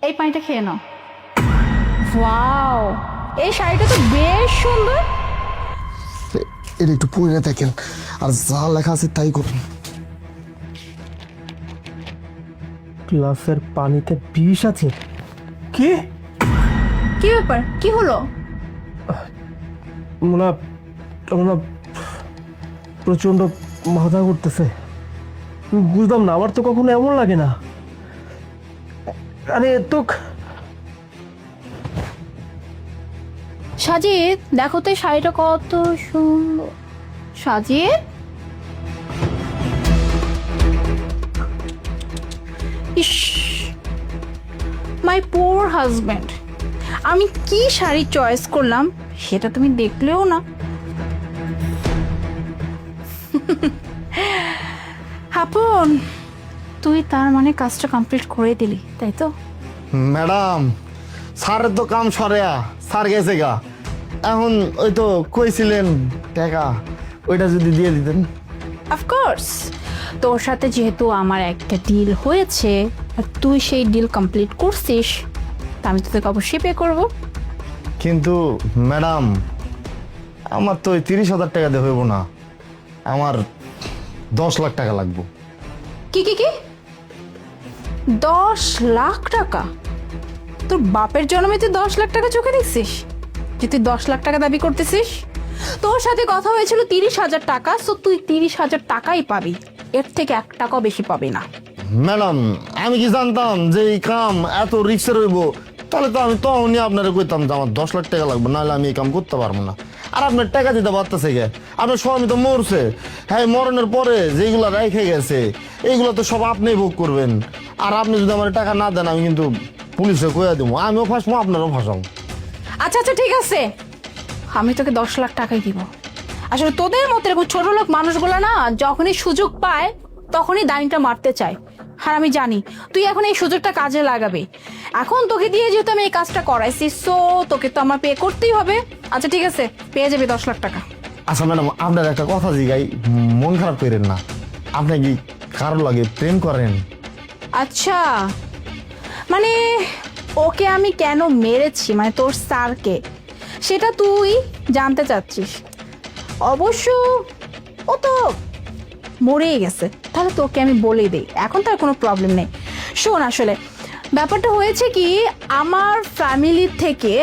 এই পানিটা খেয়ে নাও। ওয়াও, এই শাড়িটা তো বেশ সুন্দর। এটা একটু পরে দেখেন, আর যা লেখা আছে তাই করুন। গ্লাসের পানিতে বিষ আছে? কি কি ব্যাপার, কি হলো? মোনা মোনা প্রচন্ড মাথা ঘুরতেছে। বুঝলাম না, আমার তো কখনো এমন লাগে না। আরে তো সাজিদ, দেখো তো এই শাড়িটা কত সুন্দর। সাজিদ, ইস, মাই পোর হাজব্যান্ড, আমি কি শাড়ি চয়েস করলাম সেটা তুমি দেখলেও না। হাপন, তুই তার মানে কাজটা কমপ্লিট করে দিলি, তাই তো? ম্যাডাম, স্যারের তো কাম সরেয়া, স্যার গেছে গা। এখন ওই তো কইছিলেন টাকা, ওইটা যদি দিয়ে দিতেন। অফকোর্স, তোর সাথে যেহেতু আমার একটা ডিল হয়েছে আর তুই সেই ডিল কমপ্লিট করছিস, তা আমি তো তোকে অবশ্যই পে করবো। কিন্তু ম্যাডাম, আমার তো ওই 30,000 টাকা দিয়ে হইব না, আমার 10 লাখ টাকা লাগবে। কি কি কি 10 লাখ টাকা? তোর বাপের জন্মে তুই 10 লাখ টাকা চোখে দেখছিস যে তুই 10 লাখ টাকা দাবি করতেছিস? তোর সাথে কথা হয়েছিল 30,000 টাকা, সো তুই 30,000 টাকাই পাবি, এর থেকে 1 টাকাও বেশি পাবি না। ম্যাডাম, আমি কি জানতাম যে এই কাম এত রিক্সের হইব? তাহলে তো আমি তখনই আপনারা কইতাম যে আমার 10 লাখ টাকা লাগবে, নাহলে আমি এই কাম করতে পারবো না। আর আপনার টাকা দিতে পারতেছে গে, আপনার স্বামী তো মরছে, হ্যাঁ মরণের পরে যেগুলো রেখে গেছে এইগুলো তো সব আপনিই ভোগ করবেন। আর আপনি যদি আমার টাকা না দেন, আমি কিন্তু পুলিশে কইয়া দেবো, আমিও ফাঁসবো আপনারও ফাঁসাবো। আচ্ছা আচ্ছা, ঠিক আছে, আমি তোকে 10 লাখ টাকাই দিব। আসলে তোদের মতো এরকম ছোট লোক মানুষগুলো না, যখনই সুযোগ পায় তখনই দানিটা মারতে চায়। আর আমি জানি তুই এখন এই সুযোগটা কাজে লাগাবি। এখন তোকে দিয়ে যেহেতু আমি এই কাজটা করাইছি, সো তোকে তো আমার পে করতেই হবে। আচ্ছা ঠিক আছে, পেয়ে যাবি 10 লাখ টাকা। আচ্ছা ম্যাডাম, আপনার একটা কথা জিগাই, মন খারাপ করেন না। আপনি কি কারো লাগে প্রেম করেন? আচ্ছা, মানে ওকে আমি কেন মেরেছি, মানে তোর স্যারকে, সেটা তুই জানতে চাচ্ছিস? অবশ্য ও তো মরেই গেছে, তাহলে তোকে আমি বলেই দিই, এখন তার কোনো প্রবলেম নেই। শোন, আসলে ব্যাপারটা হয়েছে কি, আমার ফ্যামিলির থেকে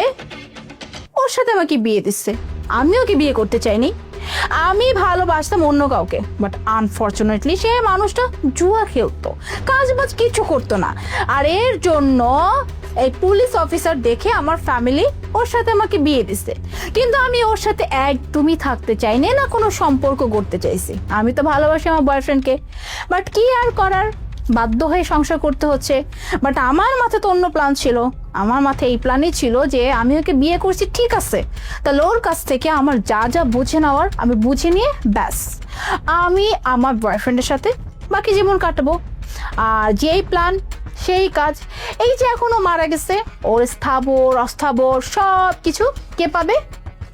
ওর সাথে আমাকে বিয়ে দিচ্ছে। আমি ওকে বিয়ে করতে চাইনি, আমি ভালোবাসতাম অন্য কাউকে, বাট আনফর্চুনেটলি সে মানুষটা জুয়া খেলতো, কাজ বাজ কিছু করতো না। আর এর জন্য এই পুলিশ অফিসার দেখে আমার ফ্যামিলি ওর সাথে আমাকে বিয়ে দিচ্ছে। কিন্তু আমি ওর সাথে একদমই থাকতে চাইনি, না কোনো সম্পর্ক করতে চাইছি। আমি তো ভালোবাসি আমার বয়ফ্রেন্ডকে, বাট কি আর করার, বাধ্য হয়ে সংসার করতে হচ্ছে। বাট আমার মাথায় তো অন্য প্ল্যান ছিল। আমার মাথায় এই প্ল্যানই ছিল যে আমি ওকে বিয়ে করছি, ঠিক আছে, তাহলে ওর কাছ থেকে আমার যা যা বুঝে নেওয়ার আমি বুঝে নিয়ে ব্যাস আমি আমার বয়ফ্রেন্ডের সাথে বাকি জীবন কাটাবো। আর যেই প্ল্যান সেই কাজ। এই যে এখনো মারা গেছে, ওর স্থাবর অস্থাবর সব কিছু কে পাবে?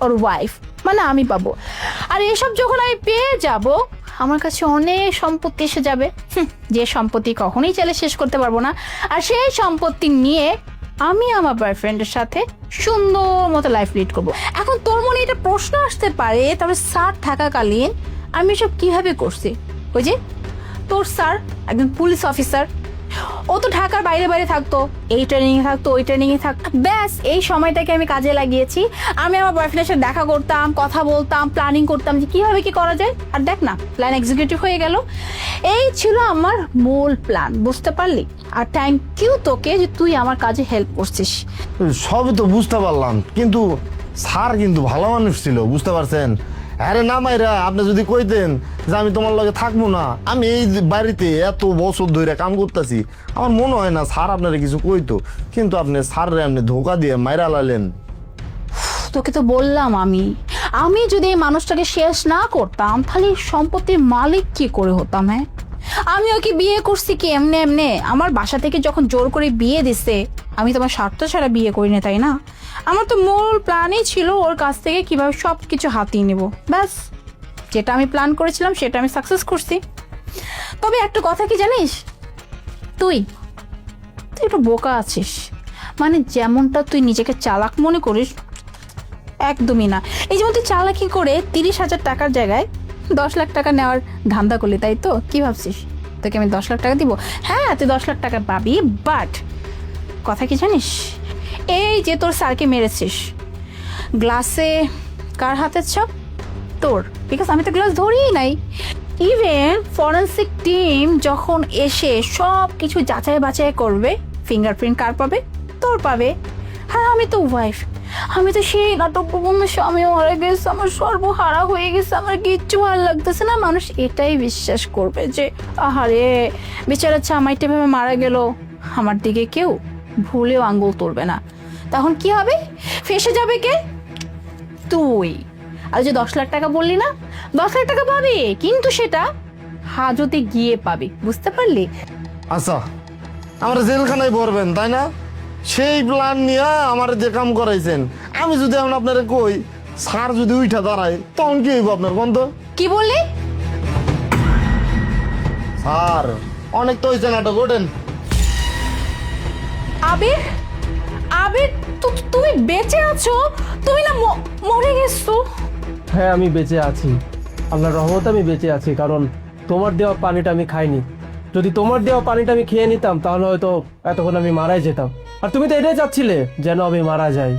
ওর ওয়াইফ, মানে আমি পাবো। আর এসব যখন আমি পেয়ে যাব, আমার কাছে অনেক সম্পত্তি এসে যাবে, যে সম্পত্তি কখনোই চাইলে শেষ করতে পারবো না। আর সেই সম্পত্তি নিয়ে আমি আমার বয়ফ্রেন্ডের সাথে সুন্দর মতো লাইফ লিড করবো। এখন তোর মনে এটা প্রশ্ন আসতে পারে, তাহলে স্যার থাকাকালীন আমি এসব কিভাবে করছি? ওই যে তোর স্যার একজন পুলিশ অফিসার, ও তো ঢাকার বাইরে বাইরে থাকতো, এই ট্রেনিং এ থাকতো, ওই ট্রেনিং এ থাকতো, ব্যাস এই সময়টাকে আমি কাজে লাগিয়েছি। আমি আমার বয়ফ্রেন্ডের সাথে দেখা করতাম, কথা বলতাম, প্ল্যানিং করতাম যে কিভাবে কি করা যায়। আর দেখ না, প্ল্যান এক্সিকিউটিভ হয়ে গেল। এই ছিল আমার মূল প্ল্যান, বুঝতে পারলি? আর থ্যাংক ইউ তোকে যে তুই আমার কাজে হেল্প করছিস। সবই তো বুঝতে পারলাম, কিন্তু স্যার কিন্তু ভালো মানুষ ছিল, বুঝতে পারছেন? আরে না মাইরা, আপনি যদি কইতেন যে আমি তোমার লগে থাকবো না, আমি এই বাড়িতে এত বছর ধরে কাম করতেছি, আমার মনে হয় না স্যার আপনারা কিছু কইতো। কিন্তু আপনি স্যাররে আপনি ধোকা দিয়ে মাইরা লালেন। তোকে তো বললাম, আমি যদি এই মানুষটাকে শেষ না করতাম, তাহলে এই সম্পত্তির মালিক কি করে হতাম? হ্যাঁ, আমি ওকে বিয়ে করছি কি এমনে এমনে? আমার বাসা থেকে যখন জোর করে বিয়ে দিছে, আমি তোমার স্বার্থ ছাড়া বিয়ে করিনি, তাই না? আমার তো মূল প্ল্যানই ছিল ওর কাছ থেকে কিভাবে সব কিছু হাতিয়ে নেব, ব্যাস। যেটা আমি প্ল্যান করেছিলাম সেটা আমি সাকসেস করছি। তবে একটা কথা কি জানিস, তুই তুই একটু বোকা আছিস। মানে যেমনটা তুই নিজেকে চালাক মনে করিস, একদমই না। এই যেমন তুই চালাকি করে 30,000 টাকার জায়গায় 10 লাখ টাকা নেওয়ার ধান্দা করলি, তাই তো? কি ভাবছিস তোকে আমি 10 লাখ টাকা দিব? হ্যাঁ, তুই 10 লাখ টাকা পাবি, বাট কথা কি জানিস, এই যে তোর স্যারকে মেরেছিস, গ্লাসে কার হাতের ছাপ? তোর। বিকজ আমি তো গ্লাস ধরিই নাই। ইভেন ফরেন্সিক টিম যখন এসে সব কিছু যাচাই বাছাই করবে, ফিঙ্গারপ্রিন্ট কার পাবে? তোর পাবে। হ্যাঁ, আমি তো ওয়াইফ, আমি তো সেই নাটক আমার স্বামী মারা গেছে, আমার সর্বহারা হয়ে গেছে, আমার কিচ্ছু ভালো লাগতেছে না, মানুষ এটাই বিশ্বাস করবে যে আহারে বেচারা জামাইটা ভেবে মারা গেল, আমার দিকে কেউ ভুলেও আঙ্গুল তুলবে না। তখন কি হবে? ফেসে যাবে কে? তুই। আর যে 10 লাখ টাকা বললি না, 10 লাখ টাকা পাবি, কিন্তু সেটা হাজতে গিয়ে পাবি, বুঝতে পারলি? আচ্ছা, আমার জেলখানায় ভরবেন তাই না? সেই প্ল্যান নিয়ে আমার যে কাম করাইছেন, আমি যদি এখন আপনারা কই স্যার যদি উঠা দাঁড়ায়, তখন কি হইব আপনার গন্ধ? কি বললি? স্যার অনেক তো হয়েছে নাটক, ওঠেন। আবির, আবির, তুমি বেঁচে আছো? তুমি না মরে গেছো? হ্যাঁ, আমি বেঁচে আছি, আল্লাহর রহমতে আমি বেঁচে আছি, কারণ তোমার দেওয়া পানিটা আমি খাইনি। যদি তোমার দেওয়া পানিটা আমি খেয়ে নিতাম তাহলে হয়তো এতক্ষণ আমি মারাই যেতাম। আর তুমি তো এটাই চাচ্ছিলে যেন আমি মারা যাই,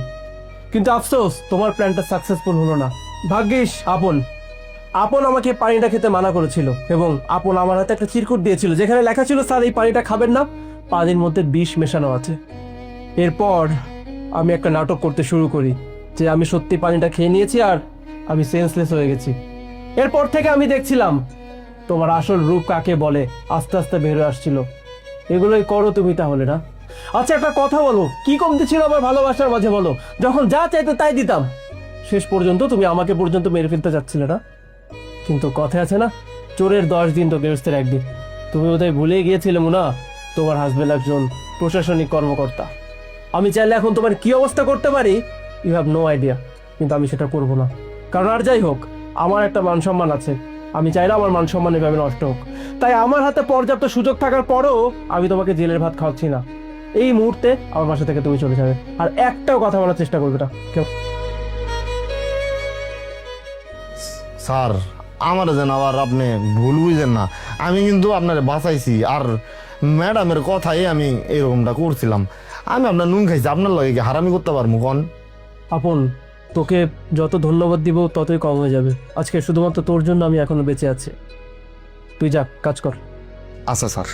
কিন্তু আফসোস তোমার প্ল্যানটা সাকসেসফুল হলো না। ভাগ্যিস আপন আপন আমাকে পানিটা খেতে মানা করেছিল, এবং আপন আমার হাতে একটা চিরকুট দিয়েছিল যেখানে লেখা ছিল, স্যার এই পানিটা খাবেন না, পানির মধ্যে বিষ মেশানো আছে। এরপর আমি একটা নাটক করতে শুরু করি যে আমি সত্যি পানিটা খেয়ে নিয়েছি আর আমি সেন্সলেস হয়ে গেছি। এরপর থেকে আমি দেখছিলাম তোমার আসল রূপ কাকে বলে আস্তে আস্তে বের হয়ে আসছিল। এগুলোই করো তুমি তাহলে, না? আচ্ছা, একটা কথা বলো, কি কমতি ছিল আমার ভালোবাসার মাঝে বলো? যখন যা চাইতো তাই দিতাম, শেষ পর্যন্ত তুমি আমাকে পর্যন্ত মেরে ফেলতে চাচ্ছিলে না? কিন্তু কথা আছে না, চোরের 10 দিন তো গৃহস্থের 1 দিন। তুমি বোধহয় ভুলে গিয়েছিলে মুনা, তোমার হাজবেন্ড একজন প্রশাসনিক কর্মকর্তা। আমি চাইলে এখন তোমার কি অবস্থা করতে পারি ইউ হ্যাভ নো আইডিয়া, কিন্তু আমি সেটা করব না। কারণ আর যাই হোক, আমার একটা মান সম্মান আছে, আমি চাইলে আমার মান সম্মান এভাবে নষ্ট হোক। তাই আমার হাতে পর্যাপ্ত সুযোগ থাকার পরেও আমি তোমাকে জেলের ভাত খাওয়াচ্ছি না। এই মুহূর্তে আমার বাসা থেকে তুমি চলে যাবে, আর একটাও কথা বলার চেষ্টা করবে না কেউ। স্যার আমার যেন আবার আপনি ভুল বুঝেন না, আমি কিন্তু আপনার বাঁচাইছি, আর ম্যাডামের কথাই আমি এরকমটা করছিলাম। আমি আপনার নুন খাইছি, আপনার লগে কি হারামি করতে পারবো কন? আপন, তোকে যত ধন্যবাদ দিব ততই কম হয়ে যাবে। আজকে শুধুমাত্র তোর জন্য আমি এখনো বেঁচে আছি। তুই যা, কাজ কর। আচ্ছা স্যার।